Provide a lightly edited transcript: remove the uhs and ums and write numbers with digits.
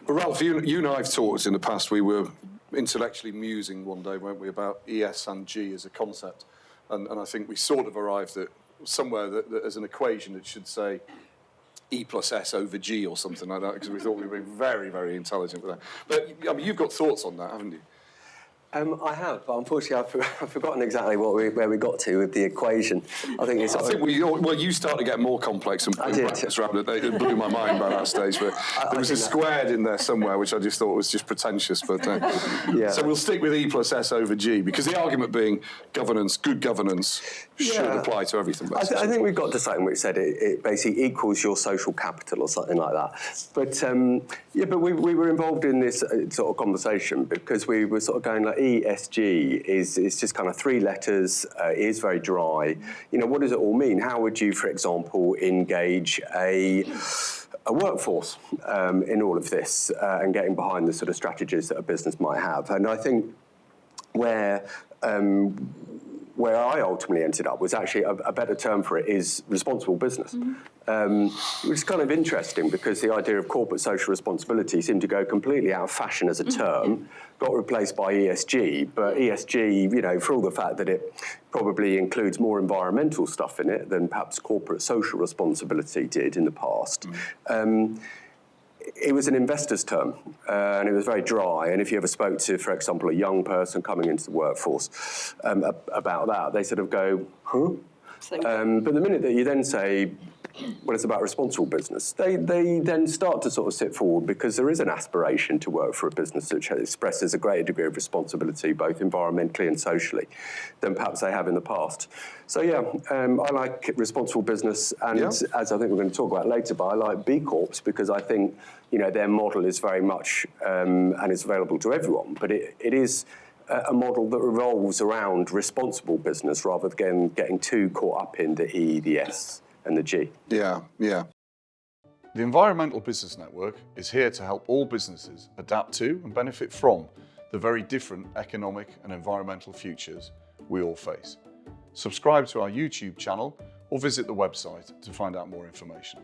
Ralph, you and I have talked in the past. We were intellectually musing one day, weren't we, about ES and G as a concept. And I think we sort of arrived at somewhere that as an equation it should say E plus S over G or something like that, because we thought we were being very, very intelligent with that. But I mean, you've got thoughts on that, haven't you? I have, but unfortunately I've forgotten exactly where we got to with the equation. I think you started to get more complex and practice around it. It blew my mind by that stage. But there was a squared in there somewhere, which I just thought was just pretentious. But yeah. So we'll stick with E plus S over G, because the argument being governance, good governance, should apply to everything. I think we've got to something which said it basically equals your social capital or something like that. But but we were involved in this sort of conversation because we were sort of going like, ESG is just kind of 3 letters. It is very dry. You know, what does it all mean? How would you, for example, engage a workforce in all of this and getting behind the sort of strategies that a business might have? And I think where I ultimately ended up was actually a better term for it is responsible business. Which is kind of interesting because the idea of corporate social responsibility seemed to go completely out of fashion as a term, got replaced by ESG. But ESG, you know, for all the fact that it probably includes more environmental stuff in it than perhaps corporate social responsibility did in the past, it was an investor's term, and it was very dry. And if you ever spoke to, for example, a young person coming into the workforce about that, they sort of go, huh? But the minute that you then say, well, it's about responsible business, they then start to sort of sit forward, because there is an aspiration to work for a business which expresses a greater degree of responsibility, both environmentally and socially, than perhaps they have in the past. So yeah, I like responsible business, and as I think we're going to talk about later, but I like B Corps because I think, you know, their model is very much, and it's available to everyone, but it is a model that revolves around responsible business rather than getting too caught up in the E, the S, and the G. Yeah. The Environmental Business Network is here to help all businesses adapt to and benefit from the very different economic and environmental futures we all face. Subscribe to our YouTube channel or visit the website to find out more information.